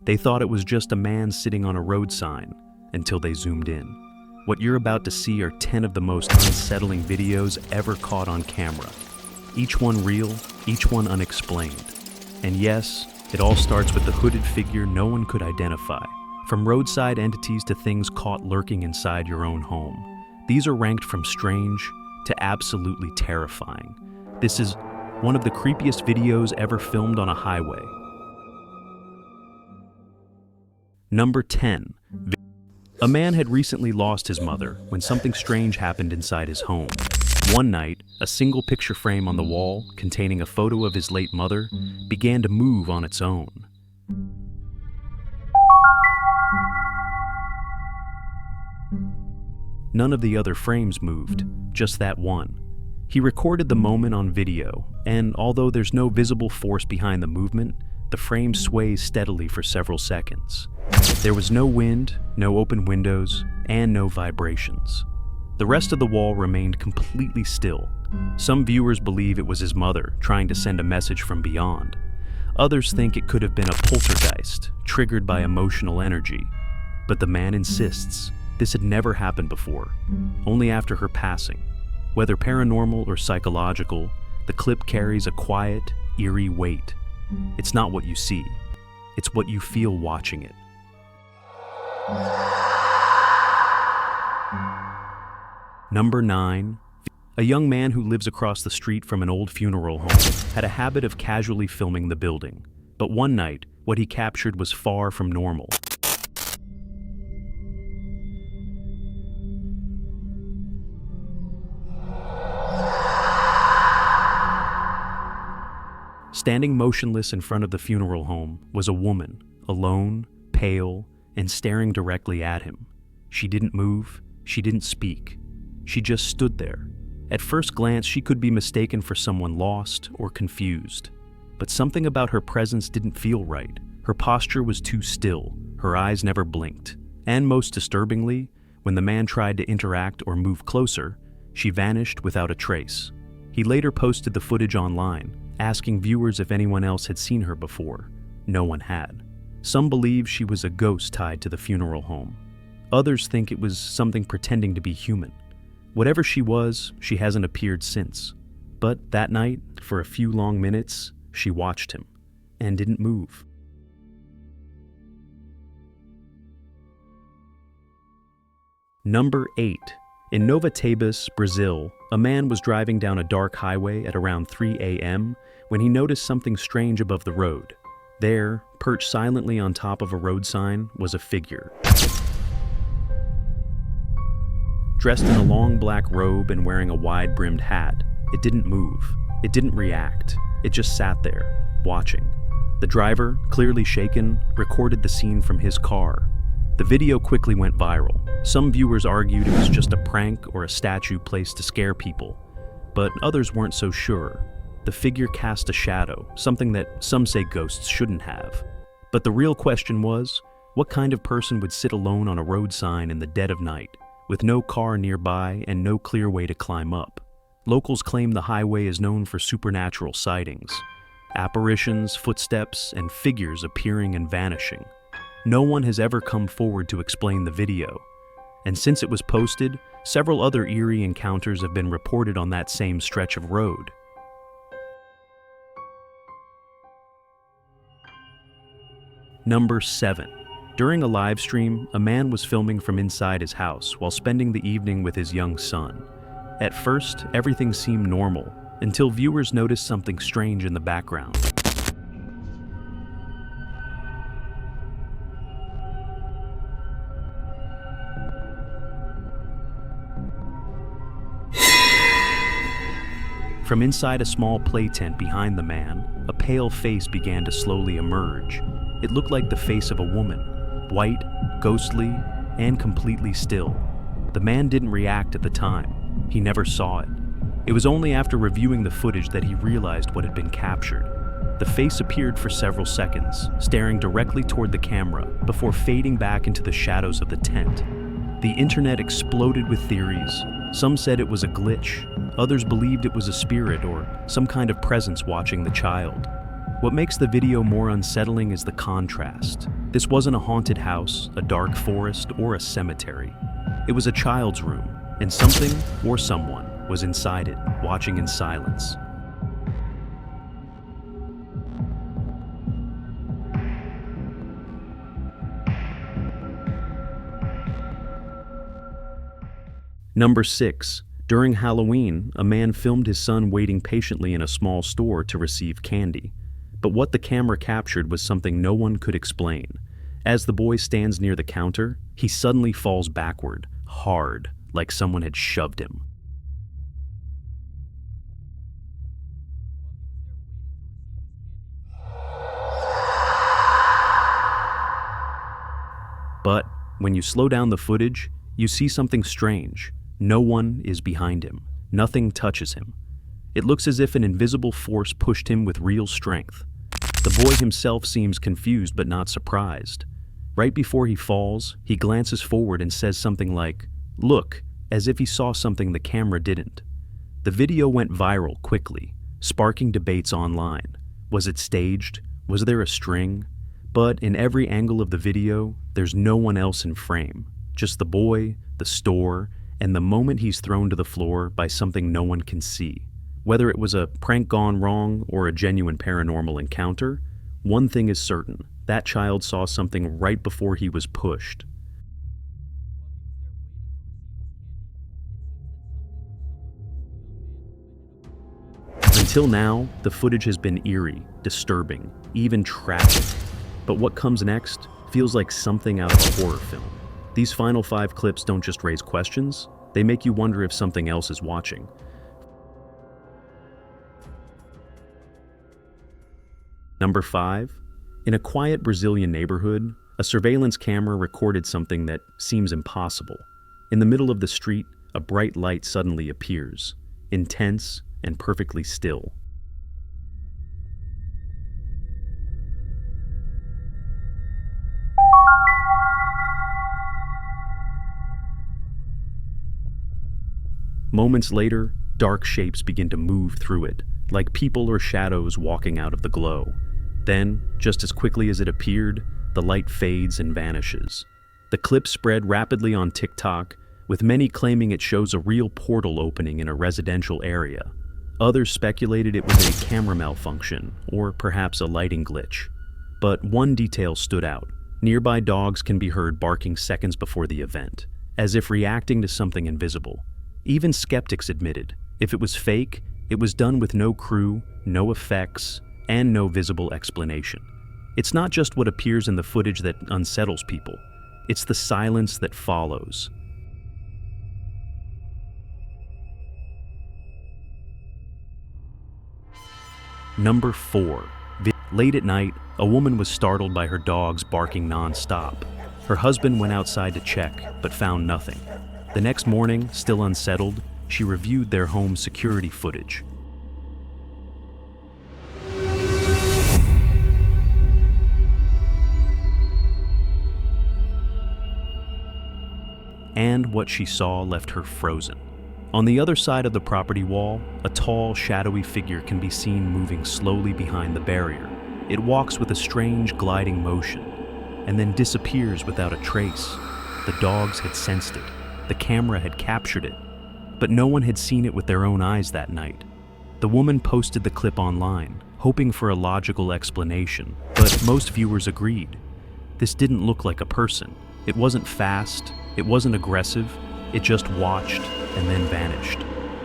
They thought it was just a man sitting on a road sign until they zoomed in. What you're about to see are 10 of the most unsettling videos ever caught on camera. Each one real, each one unexplained. And yes, it all starts with the hooded figure no one could identify. From roadside entities to things caught lurking inside your own home. These are ranked from strange to absolutely terrifying. This is one of the creepiest videos ever filmed on a highway. Number 10. A man had recently lost his mother when something strange happened inside his home. One night, a single picture frame on the wall containing a photo of his late mother began to move on its own. None of the other frames moved, just that one. He recorded the moment on video, and although there's no visible force behind the movement, the frame sways steadily for several seconds. There was no wind, no open windows, and no vibrations. The rest of the wall remained completely still. Some viewers believe it was his mother trying to send a message from beyond. Others think it could have been a poltergeist, triggered by emotional energy. But the man insists this had never happened before, only after her passing. Whether paranormal or psychological, the clip carries a quiet, eerie weight. It's not what you see, it's what you feel watching it. Number 9. A young man who lives across the street from an old funeral home had a habit of casually filming the building. But one night, what he captured was far from normal. Standing motionless in front of the funeral home was a woman, alone, pale, and staring directly at him. She didn't move, she didn't speak. She just stood there. At first glance, she could be mistaken for someone lost or confused. But something about her presence didn't feel right. Her posture was too still, her eyes never blinked. And most disturbingly, when the man tried to interact or move closer, she vanished without a trace. He later posted the footage online, asking viewers if anyone else had seen her before. No one had. Some believe she was a ghost tied to the funeral home. Others think it was something pretending to be human. Whatever she was, she hasn't appeared since. But that night, for a few long minutes, she watched him and didn't move. Number 8. In Nova Tabas, Brazil, a man was driving down a dark highway at around 3 a.m. when he noticed something strange above the road. There, perched silently on top of a road sign, was a figure. Dressed in a long black robe and wearing a wide-brimmed hat, it didn't move. It didn't react. It just sat there, watching. The driver, clearly shaken, recorded the scene from his car. The video quickly went viral. Some viewers argued it was just a prank or a statue placed to scare people, but others weren't so sure. The figure cast a shadow, something that some say ghosts shouldn't have. But the real question was, what kind of person would sit alone on a road sign in the dead of night, with no car nearby and no clear way to climb up? Locals claim the highway is known for supernatural sightings, apparitions, footsteps, and figures appearing and vanishing. No one has ever come forward to explain the video, and since it was posted, several other eerie encounters have been reported on that same stretch of road. Number 7. During a live stream, a man was filming from inside his house while spending the evening with his young son. At first, everything seemed normal, until viewers noticed something strange in the background. From inside a small play tent behind the man, a pale face began to slowly emerge. It looked like the face of a woman, white, ghostly, and completely still. The man didn't react at the time. He never saw it. It was only after reviewing the footage that he realized what had been captured. The face appeared for several seconds, staring directly toward the camera, before fading back into the shadows of the tent. The internet exploded with theories. Some said it was a glitch. Others believed it was a spirit or some kind of presence watching the child. What makes the video more unsettling is the contrast. This wasn't a haunted house, a dark forest, or a cemetery. It was a child's room, and something or someone was inside it, watching in silence. Number 6. During Halloween, a man filmed his son waiting patiently in a small store to receive candy. But what the camera captured was something no one could explain. As the boy stands near the counter, he suddenly falls backward, hard, like someone had shoved him. But when you slow down the footage, you see something strange. No one is behind him. Nothing touches him. It looks as if an invisible force pushed him with real strength. The boy himself seems confused but not surprised. Right before he falls, he glances forward and says something like, "Look," as if he saw something the camera didn't. The video went viral quickly, sparking debates online. Was it staged? Was there a string? But in every angle of the video, there's no one else in frame. Just the boy, the store, and the moment he's thrown to the floor by something no one can see. Whether it was a prank gone wrong or a genuine paranormal encounter, one thing is certain: that child saw something right before he was pushed. Until now, the footage has been eerie, disturbing, even tragic. But what comes next feels like something out of a horror film. These final 5 clips don't just raise questions, they make you wonder if something else is watching. Number 5. In a quiet Brazilian neighborhood, a surveillance camera recorded something that seems impossible. In the middle of the street, a bright light suddenly appears, intense and perfectly still. Moments later, dark shapes begin to move through it, like people or shadows walking out of the glow. Then, just as quickly as it appeared, the light fades and vanishes. The clip spread rapidly on TikTok, with many claiming it shows a real portal opening in a residential area. Others speculated it was a camera malfunction, or perhaps a lighting glitch. But one detail stood out. Nearby dogs can be heard barking seconds before the event, as if reacting to something invisible. Even skeptics admitted, if it was fake, it was done with no crew, no effects, and no visible explanation. It's not just what appears in the footage that unsettles people, it's the silence that follows. Number 4. Late at night, a woman was startled by her dogs barking non-stop. Her husband went outside to check, but found nothing. The next morning, still unsettled, she reviewed their home security footage. And what she saw left her frozen. On the other side of the property wall, a tall, shadowy figure can be seen moving slowly behind the barrier. It walks with a strange, gliding motion, and then disappears without a trace. The dogs had sensed it. The camera had captured it, but no one had seen it with their own eyes that night. The woman posted the clip online, hoping for a logical explanation, but most viewers agreed. This didn't look like a person. It wasn't fast, it wasn't aggressive, it just watched and then vanished.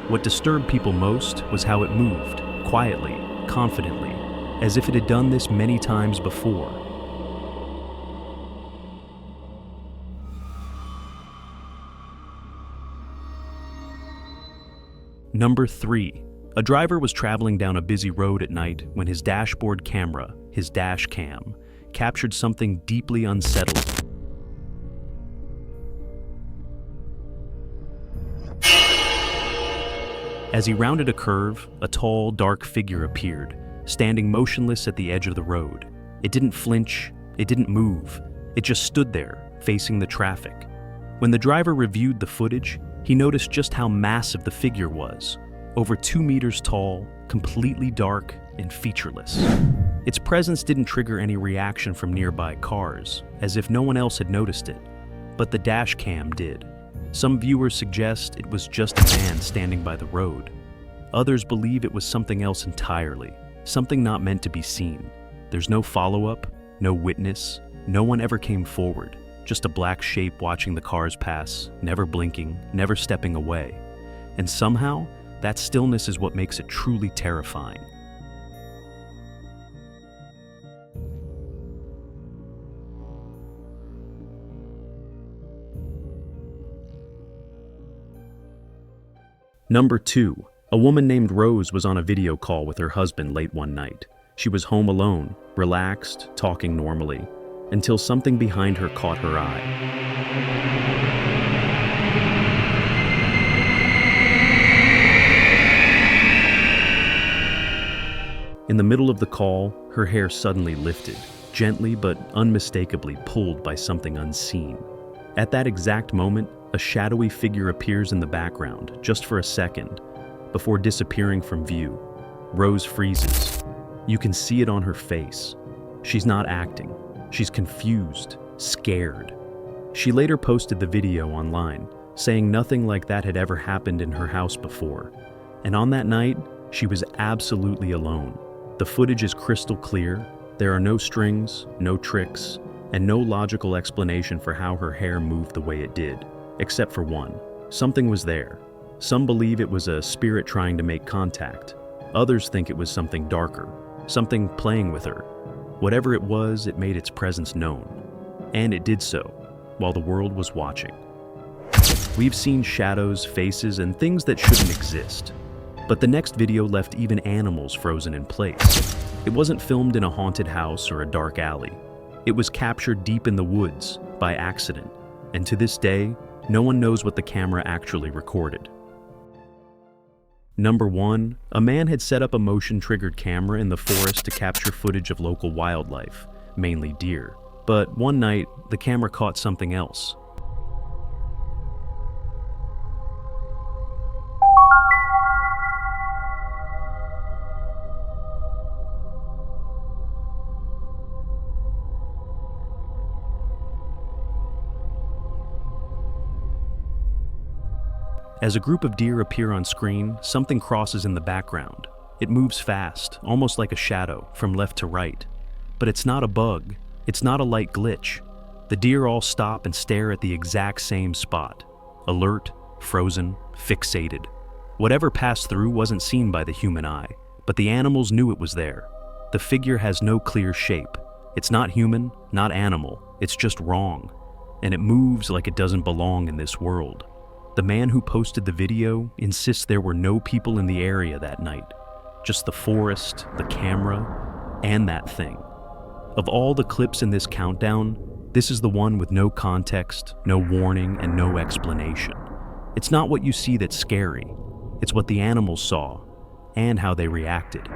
What disturbed people most was how it moved, quietly, confidently, as if it had done this many times before. Number 3. A driver was traveling down a busy road at night when his dashboard camera, his dash cam, captured something deeply unsettling. As he rounded a curve, a tall, dark figure appeared, standing motionless at the edge of the road. It didn't flinch, it didn't move, it just stood there, facing the traffic. When the driver reviewed the footage, he noticed just how massive the figure was. Over 2 meters tall, completely dark and featureless. Its presence didn't trigger any reaction from nearby cars, as if no one else had noticed it. But the dash cam did. Some viewers suggest it was just a man standing by the road. Others believe it was something else entirely, something not meant to be seen. There's no follow-up, no witness, no one ever came forward, just a black shape watching the cars pass, never blinking, never stepping away. And somehow, that stillness is what makes it truly terrifying. Number 2. A woman named Rose was on a video call with her husband late one night. She was home alone, relaxed, talking normally, until something behind her caught her eye. In the middle of the call, her hair suddenly lifted, gently but unmistakably pulled by something unseen. At that exact moment, a shadowy figure appears in the background, just for a second, before disappearing from view. Rose freezes. You can see it on her face. She's not acting. She's confused, scared. She later posted the video online, saying nothing like that had ever happened in her house before. And on that night, she was absolutely alone. The footage is crystal clear. There are no strings, no tricks, and no logical explanation for how her hair moved the way it did, except for one. Something was there. Some believe it was a spirit trying to make contact. Others think it was something darker, something playing with her. Whatever it was, it made its presence known. And it did so, while the world was watching. We've seen shadows, faces, and things that shouldn't exist. But the next video left even animals frozen in place. It wasn't filmed in a haunted house or a dark alley. It was captured deep in the woods, by accident. And to this day, no one knows what the camera actually recorded. Number 1, a man had set up a motion-triggered camera in the forest to capture footage of local wildlife, mainly deer. But one night, the camera caught something else. As a group of deer appear on screen, something crosses in the background. It moves fast, almost like a shadow, from left to right. But it's not a bug. It's not a light glitch. The deer all stop and stare at the exact same spot. Alert, frozen, fixated. Whatever passed through wasn't seen by the human eye, but the animals knew it was there. The figure has no clear shape. It's not human, not animal. It's just wrong. And it moves like it doesn't belong in this world. The man who posted the video insists there were no people in the area that night. Just the forest, the camera, and that thing. Of all the clips in this countdown, this is the one with no context, no warning, and no explanation. It's not what you see that's scary. It's what the animals saw, and how they reacted.